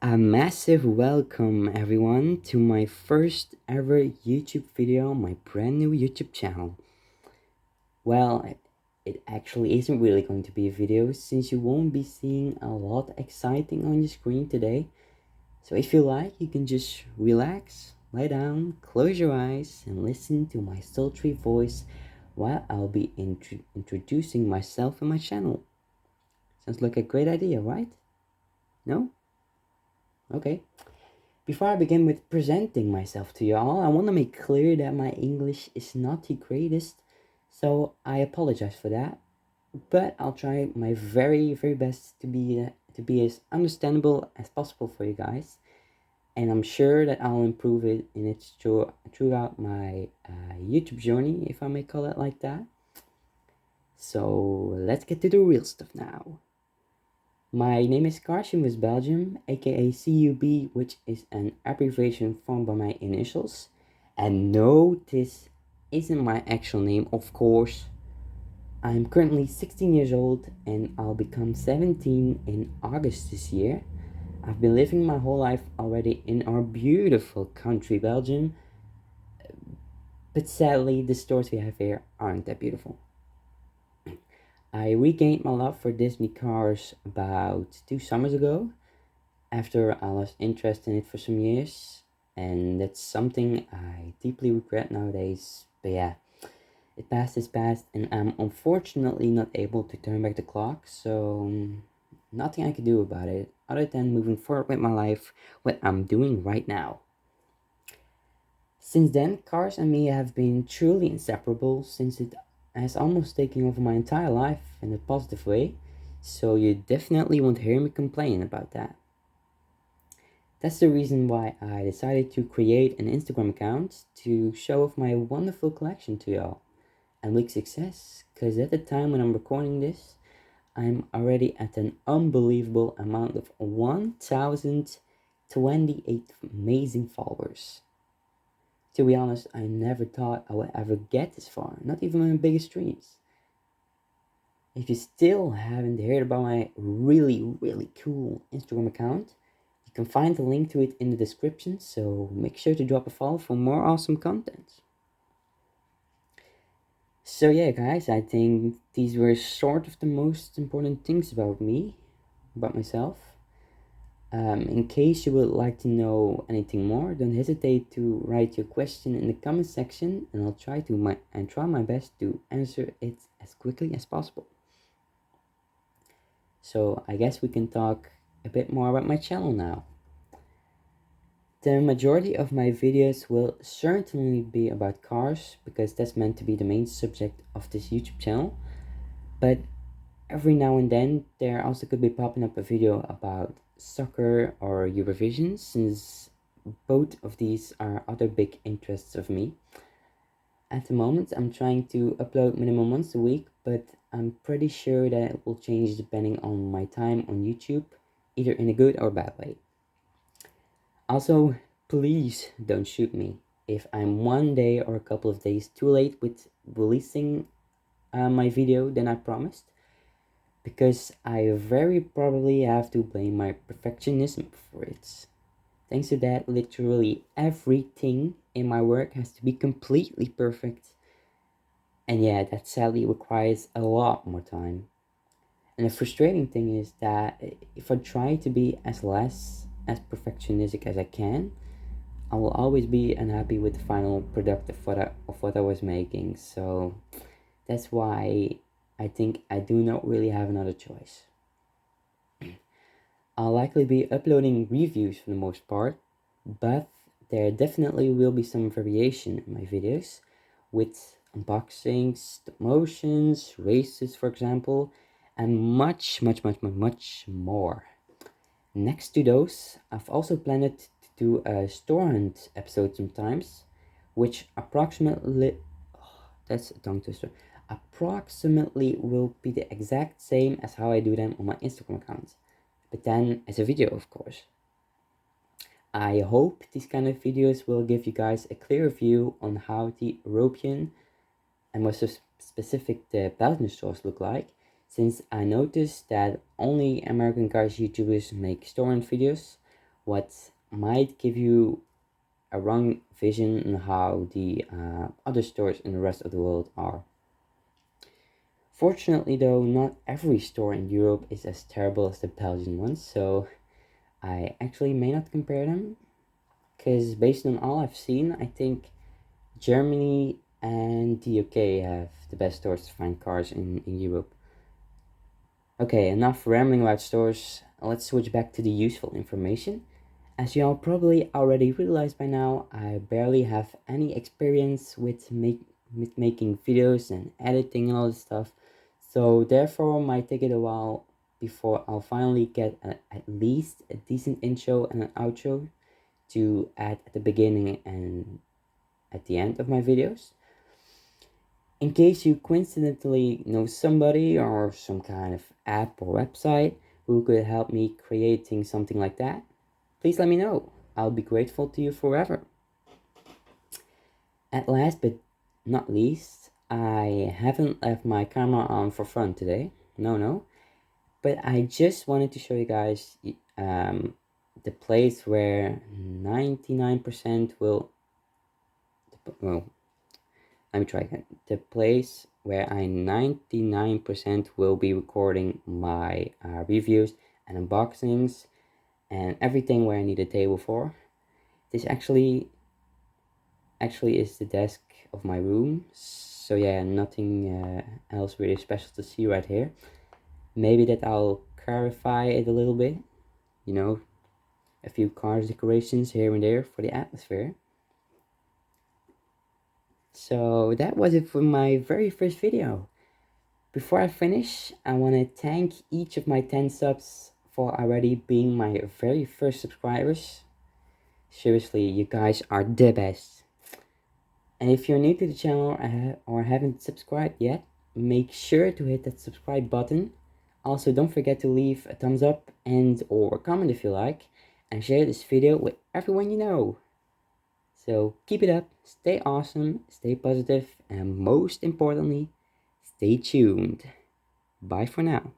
A massive welcome everyone to my first ever YouTube video, my brand new YouTube channel. Well, it actually isn't really going to be a video since you won't be seeing a lot exciting on your screen today. So if you like, you can just relax, lie down, close your eyes and listen to my sultry voice while I'll be introducing myself and my channel. Sounds like a great idea, right? No? Okay. Before I begin with presenting myself to y'all, I want to make clear that my English is not the greatest, so I apologize for that. But I'll try my very best to be as understandable as possible for you guys, and I'm sure that I'll improve it throughout my YouTube journey, if I may call it like that. So let's get to the real stuff now. My name is Karsten with Belgium, aka CUB, which is an abbreviation formed by my initials. And no, this isn't my actual name, of course. I'm currently 16 years old and I'll become 17 in August this year. I've been living my whole life already in our beautiful country, Belgium, but sadly, the stores we have here aren't that beautiful. I regained my love for Disney cars about 2 summers ago after I lost interest in it for some years, and that's something I deeply regret nowadays. But yeah, it past is past, and I'm unfortunately not able to turn back the clock, so nothing I can do about it other than moving forward with my life, what I'm doing right now. Since then, cars and me have been truly inseparable since it has almost taken over my entire life in a positive way, so you definitely won't hear me complain about that. That's the reason why I decided to create an Instagram account to show off my wonderful collection to y'all. And with success, because at the time when I'm recording this, I'm already at an unbelievable amount of 1,028 amazing followers. To be honest, I never thought I would ever get this far, not even my biggest dreams. If you still haven't heard about my really cool Instagram account, you can find the link to it in the description, so make sure to drop a follow for more awesome content. So yeah guys, I think these were sort of the most important things about me, about myself. In case you would like to know anything more, don't hesitate to write your question in the comment section and I'll try my best to answer it as quickly as possible. So I guess we can talk a bit more about my channel now. The majority of my videos will certainly be about cars because that's meant to be the main subject of this YouTube channel, but every now and then there also could be popping up a video about soccer or Eurovision, since both of these are other big interests of me. At the moment I'm trying to upload minimum once a week, but I'm pretty sure that it will change depending on my time on YouTube, either in a good or bad way. Also, please don't shoot me if I'm one day or a couple of days too late with releasing my video than I promised, because I very probably have to blame my perfectionism for it. Thanks to that, literally everything in my work has to be completely perfect. And yeah, that sadly requires a lot more time. And the frustrating thing is that if I try to be as perfectionistic as I can, I will always be unhappy with the final product of what I was making. So that's why I think I do not really have another choice. I'll likely be uploading reviews for the most part, but there definitely will be some variation in my videos with unboxings, stop motions, races for example, and much more. Next to those, I've also planned to do a store hunt episode sometimes, which approximately, oh, that's a tongue twister, approximately will be the exact same as how I do them on my Instagram account, but then as a video of course. I hope these kind of videos will give you guys a clear view on how the European and more specific the Belgian stores look like, since I noticed that only American cars YouTubers make store-hunt videos, what might give you a wrong vision on how the other stores in the rest of the world are. Fortunately though, not every store in Europe is as terrible as the Belgian ones, so I actually may not compare them, because based on all I've seen, I think Germany and the UK have the best stores to find cars in Europe. Okay, enough rambling about stores, let's switch back to the useful information. As you all probably already realized by now, I barely have any experience with making videos and editing and all this stuff, so therefore it might take it a while before I'll finally get at least a decent intro and an outro to add at the beginning and at the end of my videos. In case you coincidentally know somebody or some kind of app or website who could help me creating something like that, please let me know. I'll be grateful to you forever. At last but not least, I haven't left my camera on for fun today. No. But I just wanted to show you guys the place where 99% will, well, let me try again. The place where I 99% will be recording my reviews and unboxings and everything where I need a table for. This actually is the desk of my room, so yeah, nothing else really special to see right here. Maybe that I'll clarify it a little bit, you know, a few cars decorations here and there for the atmosphere. So that was it for my very first video. Before I finish, I want to thank each of my 10 subs for already being my very first subscribers. Seriously, you guys are the best. And if you're new to the channel or haven't subscribed yet, make sure to hit that subscribe button. Also, don't forget to leave a thumbs up and or comment if you like, and share this video with everyone you know. So keep it up, stay awesome, stay positive, and most importantly, stay tuned. Bye for now.